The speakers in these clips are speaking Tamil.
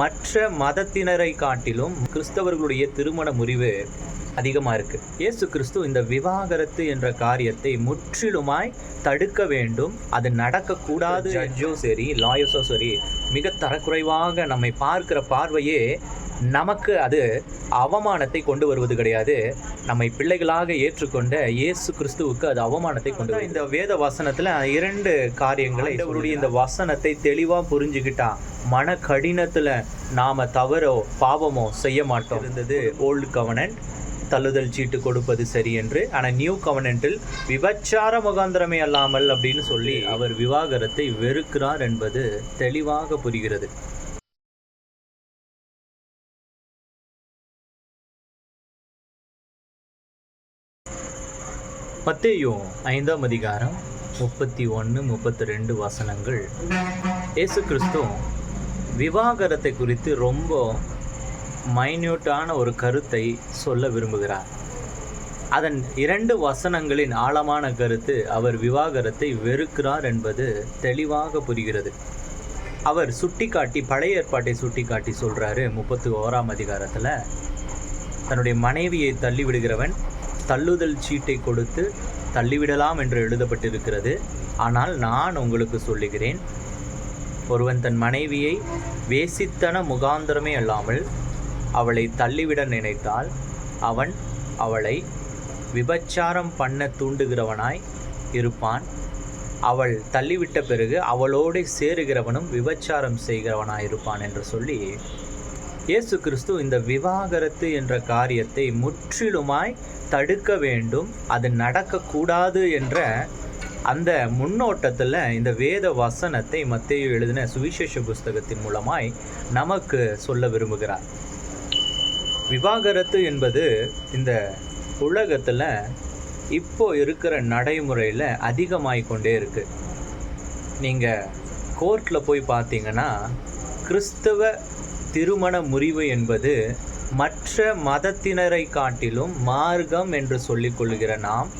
மற்ற மதத்தினரை காட்டிலும் கிறிஸ்தவர்களுடைய திருமண முறிவு அதிகமாக இருக்குது. இயேசு கிறிஸ்து இந்த விவாகரத்து என்ற காரியத்தை முற்றிலுமாய் தடுக்க வேண்டும். அது நடக்கக்கூடாது. ஜட்ஜோ சரி, லாயர்ஸோ சரி, மிக தரக்குறைவாக நம்மை பார்க்கிற பார்வையே நமக்கு அது அவமானத்தை கொண்டு வருவது கிடையாது. நம்மை பிள்ளைகளாக ஏற்றுக்கொண்ட இயேசு கிறிஸ்துவுக்கு அது அவமானத்தை கொண்டு வரும். இந்த வேத வசனத்தில் 2 காரியங்களை அவருடைய இந்த வசனத்தை தெளிவாக புரிஞ்சுக்கிட்டா மன கடினத்தில் நாம் தவறோ பாவமோ செய்ய மாட்டோம். இருந்தது ஓல்டு கவனன்ட், தள்ளுதல் சீட்டு கொடுப்பது சரி என்று. ஆனால் நியூ கவனன்ட்டில் விபச்சார முகாந்திரமே அல்லாமல் அப்படின்னு சொல்லி அவர் விவாகரத்தை வெறுக்கிறார் என்பது தெளிவாக புரிகிறது. மத்தேயு 5ஆம் அதிகாரம் 31-32 வசனங்கள். இயேசு கிறிஸ்து விவாகரத்தை குறித்து ரொம்ப மைன்யூட்டான ஒரு கருத்தை சொல்ல விரும்புகிறார். அதன் 2 வசனங்களின் ஆழமான கருத்து அவர் விவாகரத்தை வெறுக்கிறார் என்பது தெளிவாக புரிகிறது. அவர் சுட்டிக்காட்டி பழைய ஏற்பாட்டை சுட்டிக்காட்டி சொல்கிறாரு. 31ஆம் அதிகாரத்தில் தன்னுடைய மனைவியை தள்ளிவிடுகிறவன் தள்ளுதல் சீட்டை கொடுத்து தள்ளிவிடலாம் என்று எழுதப்பட்டிருக்கிறது. ஆனால் நான் உங்களுக்கு சொல்லுகிறேன், ஒருவன் தன் மனைவியை வேசித்தன முகாந்திரமே அல்லாமல் அவளை தள்ளிவிட நினைத்தால் அவன் அவளை விபச்சாரம் பண்ண தூண்டுகிறவனாய் இருப்பான். அவள் தள்ளிவிட்ட பிறகு அவளோடு சேருகிறவனும் விபச்சாரம் செய்கிறவனாயிருப்பான் என்று சொல்லி இயேசு கிறிஸ்து இந்த விவாகரத்து என்ற காரியத்தை முற்றிலுமாய் தடுக்க வேண்டும், அது நடக்கக்கூடாது என்ற அந்த முன்னோட்டத்தில் இந்த வேத வசனத்தை மத்தேயு எழுதின சுவிசேஷ புஸ்தகத்தின் மூலமாய் நமக்கு சொல்ல விரும்புகிறார். விவாகரத்து என்பது இந்த உலகத்தில் இப்போ இருக்கிற நடைமுறையில் அதிகமாகிக் கொண்டே இருக்குது. நீங்கள் கோர்ட்டில் போய் பார்த்தீங்கன்னா கிறிஸ்தவ திருமண முறிவு என்பது மற்ற மதத்தினரை காட்டிலும் மார்க்கம் என்று சொல்லிக்கொள்கிற நாம்,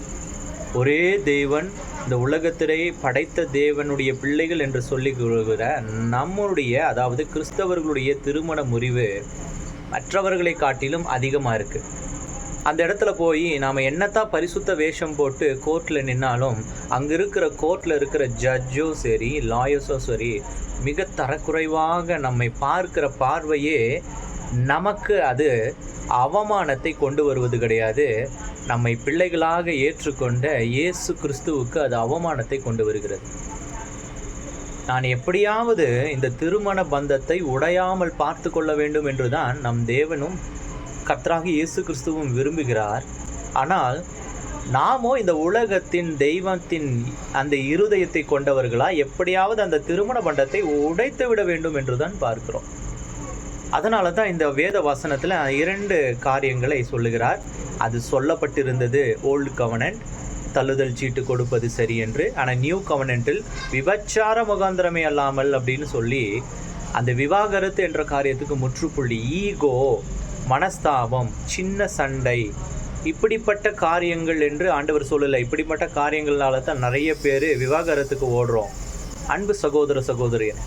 ஒரே தேவன் இந்த உலகத்திலேயே படைத்த தேவனுடைய பிள்ளைகள் என்று சொல்லிக் கொள்கிற நம்முடைய, அதாவது கிறிஸ்தவர்களுடைய திருமண முறிவு மற்றவர்களை காட்டிலும் அதிகமாக இருக்குது. அந்த இடத்துல போய் நாம் என்னத்தான் பரிசுத்த வேஷம் போட்டு கோர்ட்டில் நின்னாலும் அங்கே இருக்கிற கோர்ட்டில் இருக்கிற ஜட்ஜோ சரி, லாயர்ஸோ சரி, மிக தரக்குறைவாக நம்மை பார்க்கிற பார்வையே நமக்கு அது அவமானத்தை கொண்டு வருவது கிடையாது. நம்மை பிள்ளைகளாக ஏற்றுக்கொண்ட இயேசு கிறிஸ்துவுக்கு அது அவமானத்தை கொண்டு வருகிறது. நான் எப்படியாவது இந்த திருமண பந்தத்தை உடையாமல் பார்த்து கொள்ள வேண்டும் என்றுதான் நம் தேவனும் கர்த்தராகிய இயேசு கிறிஸ்துவும் விரும்புகிறார். ஆனால் நாமோ இந்த உலகத்தின் தெய்வத்தின் அந்த இருதயத்தை கொண்டவர்களா எப்படியாவது அந்த திருமண பந்தத்தை உடைத்து விட வேண்டும் என்றுதான் பார்க்கிறோம். அதனால தான் இந்த வேத வசனத்தில் 2 காரியங்களை சொல்லுகிறார். அது சொல்லப்பட்டிருந்தது ஓல்டு கவனன்ட், தள்ளுதல் சீட்டு கொடுப்பது சரி என்று. ஆனால் நியூ கவனன்ட்டில் விபச்சார முகாந்திரமே அல்லாமல் அப்படின்னு சொல்லி அந்த விவாகரத்து என்ற காரியத்துக்கு முற்றுப்புள்ளி. ஈகோ, மனஸ்தாபம், சின்ன சண்டை, இப்படிப்பட்ட காரியங்கள் என்று ஆண்டவர் சொல்லலை. இப்படிப்பட்ட காரியங்களால தான் நிறைய பேர் விவாகரத்துக்கு ஓடுறோம். அன்பு சகோதர சகோதரியன்,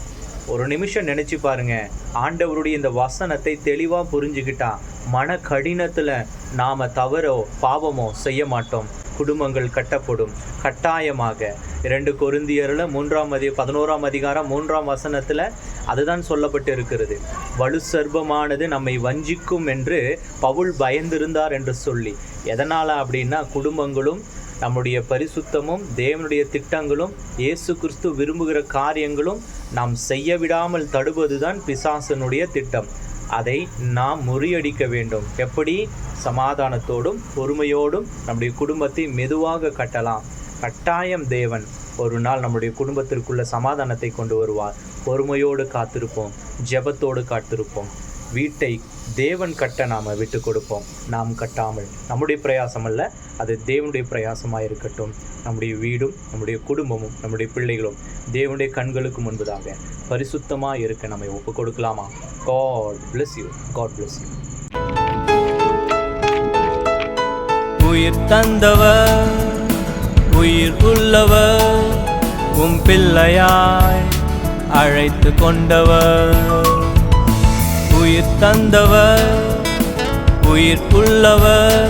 ஒரு நிமிஷம் நினச்சி பாருங்க. ஆண்டவருடைய இந்த வசனத்தை தெளிவாக புரிஞ்சுக்கிட்டா மன கடினத்தில் நாம் தவறோ பாவமோ செய்ய மாட்டோம். குடும்பங்கள் கட்டப்படும் கட்டாயமாக. 2 கொரிந்தியரில் 11ஆம் அதிகாரம் 3ஆம் வசனத்தில் அதுதான் சொல்லப்பட்டு இருக்கிறது. வலு சர்ப்பமானது நம்மை வஞ்சிக்கும் என்று பவுல் பயந்திருந்தார் என்று சொல்லி. எதனால் அப்படின்னா குடும்பங்களும் நம்முடைய பரிசுத்தமும் தேவனுடைய திட்டங்களும் இயேசு கிறிஸ்து விரும்புகிற காரியங்களும் நாம் செய்ய விடாமல் தடுப்பதுதான் பிசாசனுடைய திட்டம். அதை நாம் முறியடிக்க வேண்டும். எப்படி? சமாதானத்தோடும் பொறுமையோடும் நம்முடைய குடும்பத்தை மெதுவாக கட்டலாம். கட்டாயம் தேவன் ஒரு நாள் நம்முடைய குடும்பத்திற்குள்ள சமாதானத்தை கொண்டு வருவார். பொறுமையோடு காத்திருப்போம், ஜெபத்தோடு காத்திருப்போம். வீட்டை தேவன் கட்ட நாம் விட்டு கொடுப்போம், நாம் கட்டாமல். நம்முடைய பிரயாசம் அல்ல, அது தேவனுடைய பிரயாசமாக இருக்கட்டும். நம்முடைய வீடும் நம்முடைய குடும்பமும் நம்முடைய பிள்ளைகளும் தேவனுடைய கண்களுக்கு முன்பதாக பரிசுத்தமாக இருக்க நம்மை ஒப்பு கொடுக்கலாமா? God bless you. God bless you. உயிர் தந்தவர், உயிர் உள்ளவர், உம் பிள்ளையாய் அழைத்து கொண்டவர். தந்தவர் உயிர் உள்ளவர்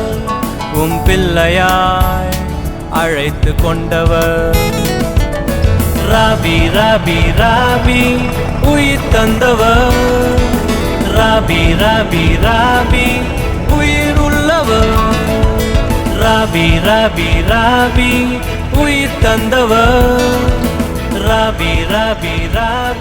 உம் பிள்ளையாய் அழைத்து கொண்டவர். ராபி ராபி ராபி உயிர் தந்தவர், ராபி ராபி ராபி உயிர் உள்ளவர், ராபி ராபி ராபி உயிர் தந்தவர், ராபி ராபி ராபி